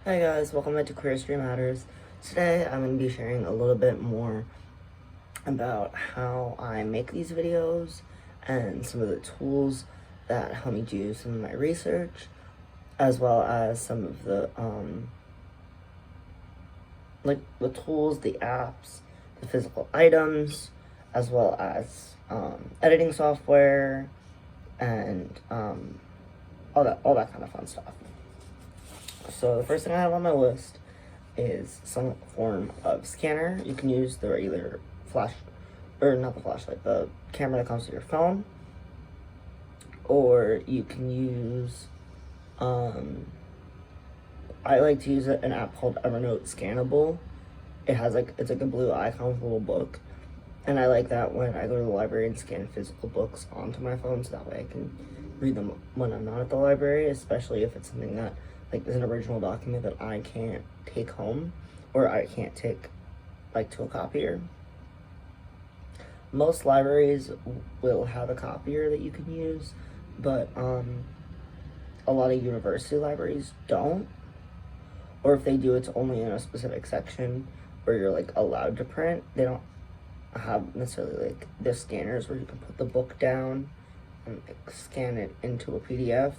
Hi guys, welcome back to Career Stream Matters. Today I'm going to be sharing a little bit more about how I make these videos and some of the tools that help me do some of my research, as well as some of the like the tools, the apps, the physical items, as well as editing software and all that kind of fun stuff. So the first thing I have on my list is some form of scanner. You can use the regular flash, or not the flashlight, the camera that comes with your phone, or you can use, I like to use an app called Evernote Scannable. It's like a blue icon with a little book, and I like that when I go to the library and scan physical books onto my phone, so that way I can read them when I'm not at the library, especially if it's something that like is an original document that I can't take home or I can't take like to a copier. Most libraries will have a copier that you can use, but a lot of university libraries don't, or if they do, it's only in a specific section where you're like allowed to print. They don't have necessarily like the scanners where you can put the book down and like, scan it into a PDF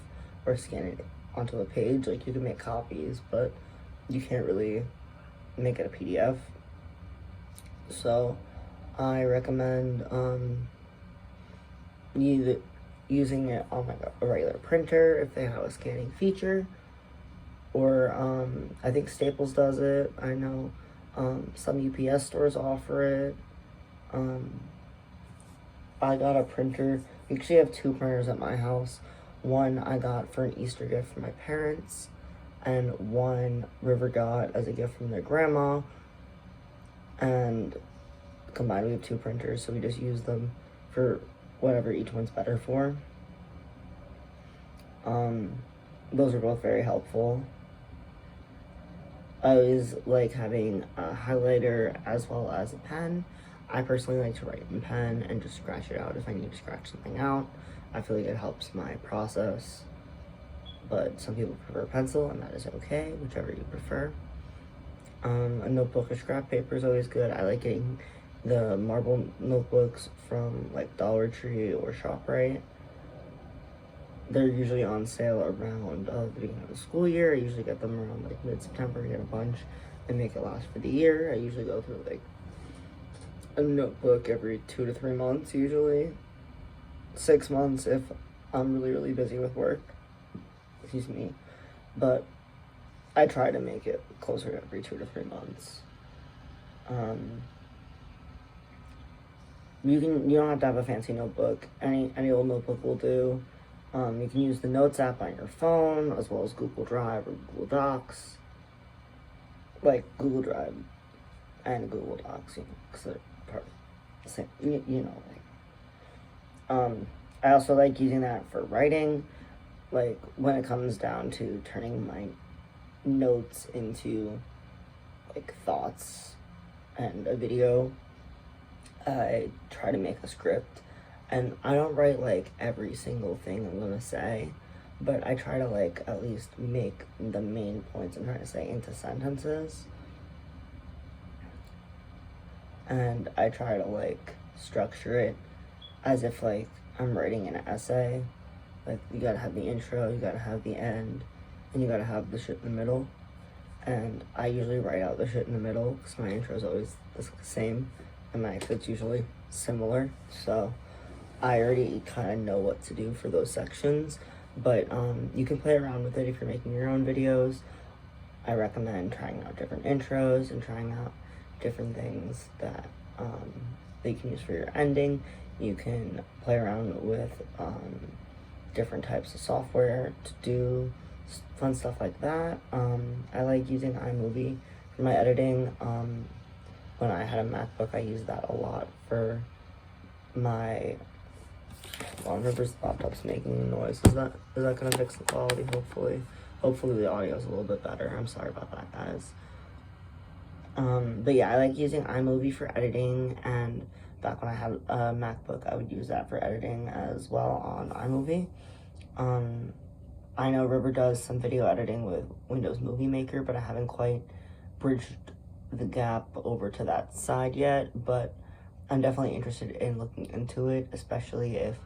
or scan it onto a page. Like you can make copies, but you can't really make it a PDF. So I recommend either using it on like a regular printer if they have a scanning feature, or I think Staples does it. I know some UPS stores offer it. I got a printer. We actually have two printers at my house. One I got for an Easter gift from my parents, and one River got as a gift from their grandma. And combined, we have two printers, so we just use them for whatever each one's better for. Those are both very helpful. I always like having a highlighter as well as a pen. I personally like to write in pen and just scratch it out if I need to scratch something out. I feel like it helps my process, but some people prefer pencil, and that is okay, whichever you prefer. A notebook or scrap paper is always good. I like getting the marble notebooks from like Dollar Tree or ShopRite. They're usually on sale around the beginning of the school year. I usually get them around like mid-September, get a bunch and make it last for the year. I usually go through like a notebook every 2 to 3 months, usually 6 months if I'm really busy with work. Excuse me. But I try to make it closer to every 2 to 3 months. You don't have to have a fancy notebook. Any old notebook will do. You can use the Notes app on your phone, as well as Google Drive or Google Docs. Like Google Drive and Google Docs, because they're part of the same, I also like using that for writing. Like, when it comes down to turning my notes into, like, thoughts and a video, I try to make a script. And I don't write like every single thing I'm gonna say, but I try to like at least make the main points I'm trying to say into sentences. And I try to like structure it as if like I'm writing an essay. Like, you gotta have the intro, you gotta have the end, and you gotta have the shit in the middle. And I usually write out the shit in the middle because my intro is always the same and my exit's usually similar. So I already kind of know what to do for those sections, but you can play around with it if you're making your own videos. I recommend trying out different intros and trying out different things that you can use for your ending. You can play around with different types of software to do fun stuff like that. I like using iMovie for my editing. When I had a MacBook, I used that a lot for my... Well, River's laptop's making noise. Is that gonna fix the quality? Hopefully the audio is a little bit better. I'm sorry about that, guys. But yeah, I like using iMovie for editing, and back when I had a MacBook, I would use that for editing as well on iMovie. I know River does some video editing with Windows Movie Maker, but I haven't quite bridged the gap over to that side yet, but I'm definitely interested in looking into it, especially if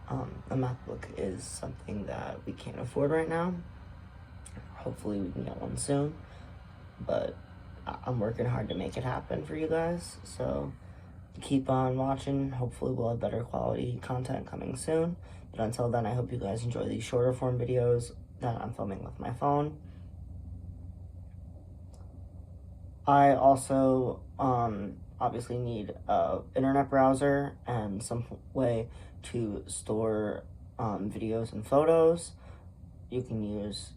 a MacBook is something that we can't afford right now. Hopefully we can get one soon, but I'm working hard to make it happen for you guys, so keep on watching. Hopefully we'll have better quality content coming soon, but until then, I hope you guys enjoy these shorter form videos that I'm filming with my phone. I also obviously need a internet browser and some way to store videos and photos. You can use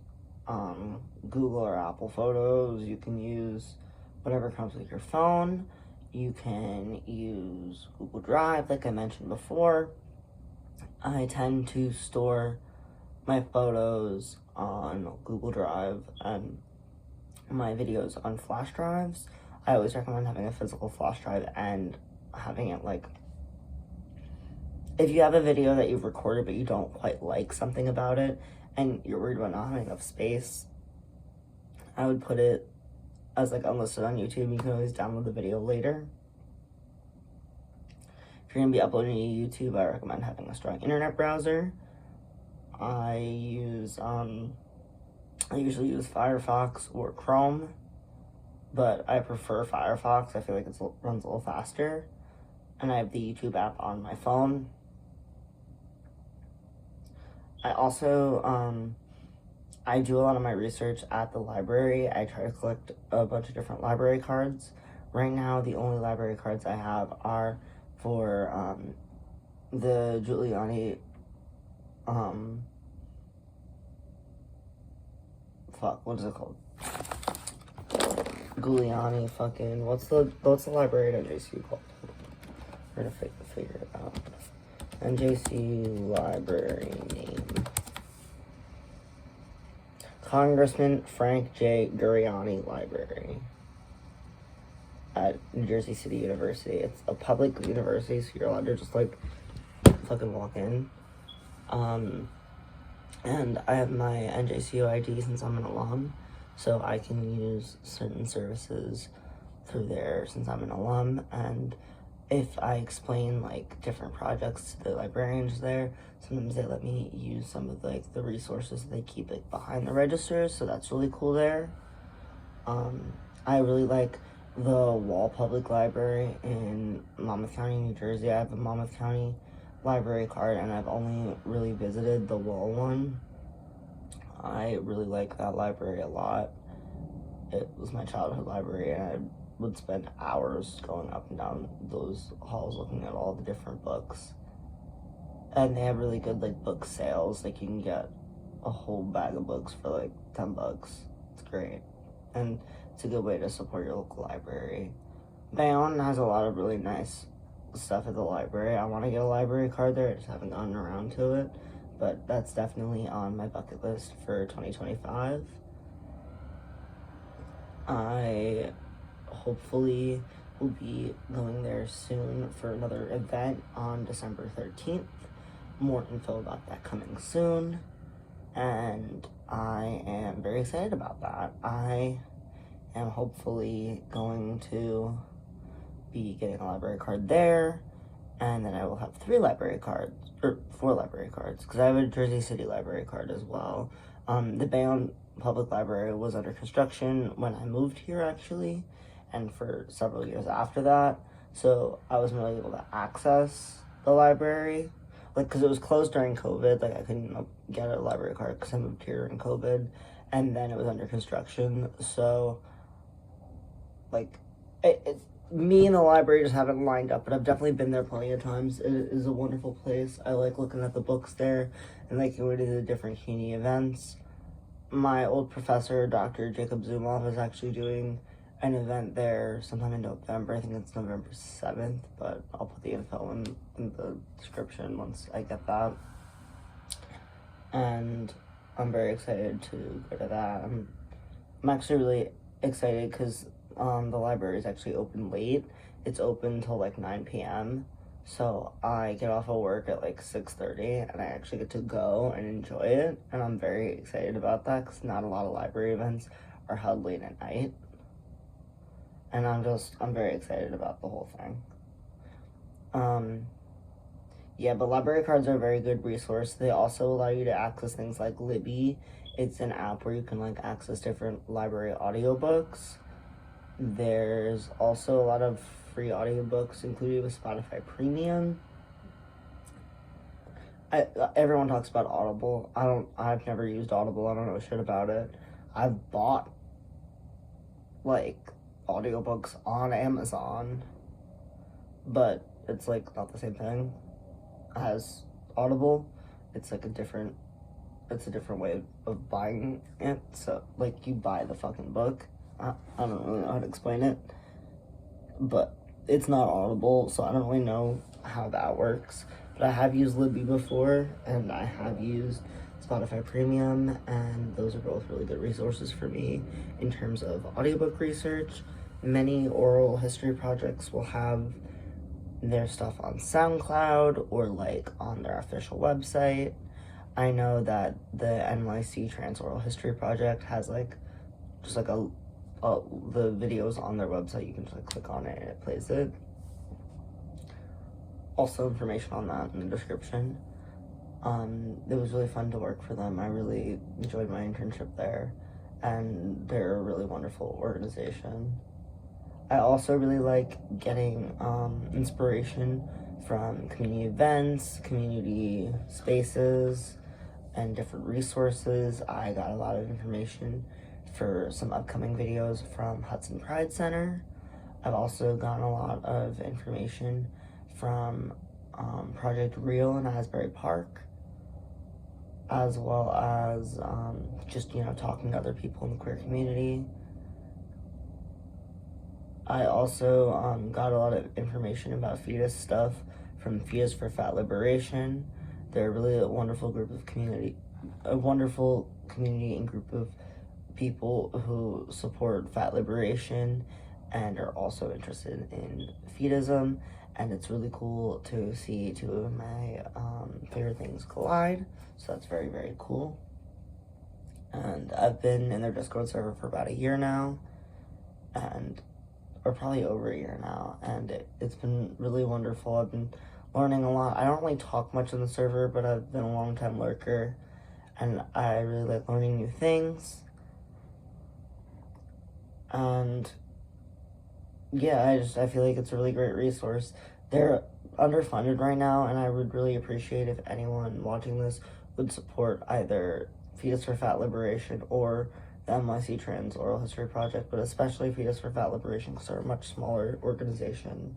Google or Apple Photos. You can use whatever comes with your phone. You can use Google Drive, like I mentioned before. I tend to store my photos on Google Drive and my videos on flash drives. I always recommend having a physical flash drive and having it like, if you have a video that you've recorded but you don't quite like something about it and you're worried about not having enough space, I would put it as like unlisted on YouTube. You can always download the video later. If you're gonna be uploading to YouTube, I recommend having a strong internet browser. I usually use Firefox or Chrome, but I prefer Firefox. I feel like it runs a little faster, and I have the YouTube app on my phone. I also, I do a lot of my research at the library. I try to collect a bunch of different library cards. Right now, the only library cards I have are for the Giuliani, what is it called? Giuliani fucking, what's the library at NJC called? We're gonna figure it out. NJC library name. Congressman Frank J. Giuliani Library at New Jersey City University. It's a public university, so you're allowed to just like fucking walk in. And I have my NJCU ID since I'm an alum, so I can use certain services through there since I'm an alum. And if I explain like different projects to the librarians there, sometimes they let me use some of like the resources they keep like behind the registers, so that's really cool there. I really like the Wall Public Library in Monmouth County, New Jersey. I have a Monmouth County library card, and I've only really visited the Wall one. I really like that library a lot. It was my childhood library, and I would spend hours going up and down those halls looking at all the different books. And they have really good like book sales. Like you can get a whole bag of books for like $10. It's great. And it's a good way to support your local library. Bayonne has a lot of really nice stuff at the library. I want to get a library card there. I just haven't gotten around to it. But that's definitely on my bucket list for 2025. I hopefully will be going there soon for another event on December 13th. More info about that coming soon. And I am very excited about that. I am hopefully going to be getting a library card there, and then I will have 4 library cards, because I have a Jersey City library card as well. The Bayonne Public Library was under construction when I moved here, actually, and for several years after that, so I wasn't really able to access the library, like, because it was closed during COVID. Like, I couldn't get a library card because I moved here during COVID, and then it was under construction, so, like, me and the library just haven't lined up, but I've definitely been there plenty of times. It is a wonderful place. I like looking at the books there and like going to the different community events. My old professor, Dr. Jacob Zumov, is actually doing an event there sometime in November. I think it's November 7th, but I'll put the info in the description once I get that. And I'm very excited to go to that. I'm actually really excited because the library is actually open late. It's open until like 9 p.m. So I get off of work at like 6:30, and I actually get to go and enjoy it, and I'm very excited about that because not a lot of library events are held late at night, and I'm very excited about the whole thing. Yeah, but library cards are a very good resource. They also allow you to access things like Libby. It's an app where you can like access different library audiobooks. There's also a lot of free audiobooks included with Spotify Premium. Everyone talks about Audible. I've never used Audible. I don't know shit about it. I've bought like audiobooks on Amazon, but it's like not the same thing as Audible. It's like it's a different way of buying it. So like you buy the fucking book. I don't really know how to explain it, but it's not Audible, so I don't really know how that works. But I have used Libby before, and I have used Spotify Premium, and those are both really good resources for me in terms of audiobook research. Many oral history projects will have their stuff on SoundCloud or like on their official website. I know that the NYC Trans Oral History Project has like just like the videos on their website. You can just like click on it and it plays it. Also, information on that in the description. It was really fun to work for them. I really enjoyed my internship there, and they're a really wonderful organization. I also really like getting inspiration from community events, community spaces, and different resources. I got a lot of information for some upcoming videos from Hudson Pride Center. I've also gotten a lot of information from Project Real in Asbury Park, as well as just, talking to other people in the queer community. I also got a lot of information about fetus stuff from Fetus for Fat Liberation. They're really a wonderful community and group of people who support fat liberation and are also interested in fetism. And it's really cool to see two of my favorite things collide. So that's very, very cool. And I've been in their Discord server for about a year now, or probably over a year now, and it's been really wonderful. I've been learning a lot. I don't really talk much on the server, but I've been a long-time lurker, and I really like learning new things. And yeah, I feel like it's a really great resource. They're underfunded right now, and I would really appreciate if anyone watching this would support either Fetus for Fat Liberation or the NYC Trans Oral History Project, but especially Fetus for Fat Liberation because they're a much smaller organization.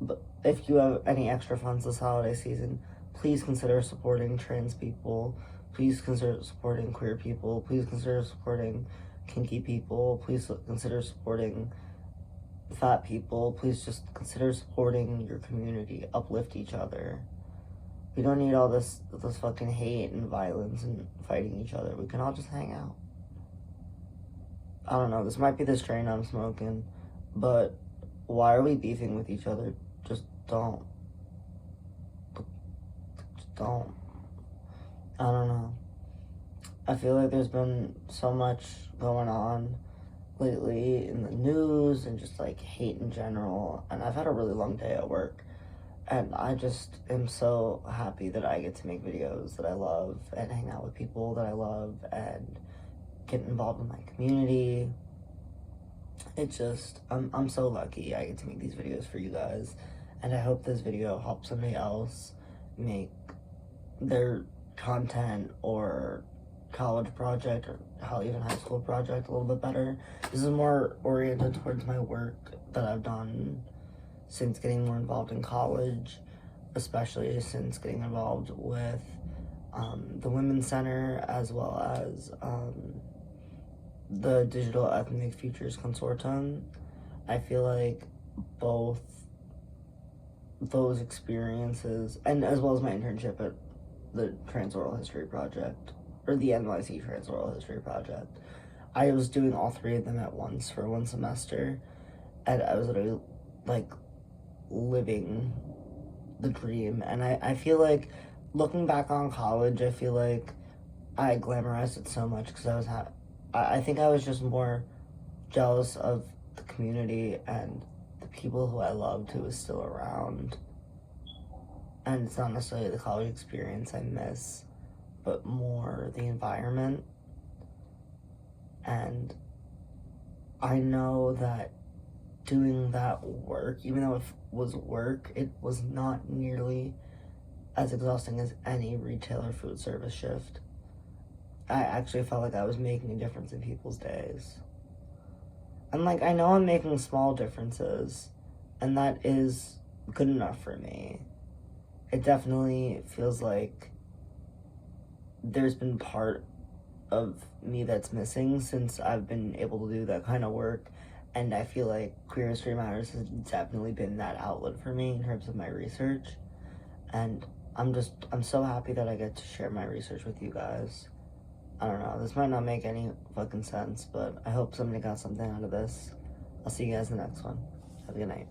But if you have any extra funds this holiday season, please consider supporting trans people. Please consider supporting queer people. Please consider supporting kinky people. Please consider supporting fat people. Please just consider supporting your community. Uplift each other. We don't need all this fucking hate and violence and fighting each other. We can all just hang out. I don't know, this might be the strain I'm smoking, but why are we beefing with each other? Just don't. Just don't. I don't know. I feel like there's been so much going on lately in the news and just like hate in general, and I've had a really long day at work, and I just am so happy that I get to make videos that I love and hang out with people that I love and get involved in my community. It's just, I'm so lucky I get to make these videos for you guys, and I hope this video helps somebody else make their content or college project or hell, even high school project a little bit better. This is more oriented towards my work that I've done since getting more involved in college, especially since getting involved with the Women's Center, as well as the Digital Ethnic Futures Consortium. I feel like both those experiences, and as well as my internship at the Trans Oral History Project, or the NYC Trans Oral History Project, I was doing all three of them at once for one semester, and I was literally like living the dream. And I feel like looking back on college, I feel like I glamorized it so much because I think I was just more jealous of the community and the people who I loved who was still around. And it's not necessarily the college experience I miss, but more the environment. And I know that doing that work, even though it was work, it was not nearly as exhausting as any retail or food service shift. I actually felt like I was making a difference in people's days. And like, I know I'm making small differences, and that is good enough for me. It definitely feels like there's been part of me that's missing since I've been able to do that kind of work. And I feel like Queer History Matters has definitely been that outlet for me in terms of my research. And I'm so happy that I get to share my research with you guys. I don't know, this might not make any fucking sense, but I hope somebody got something out of this. I'll see you guys in the next one. Have a good night.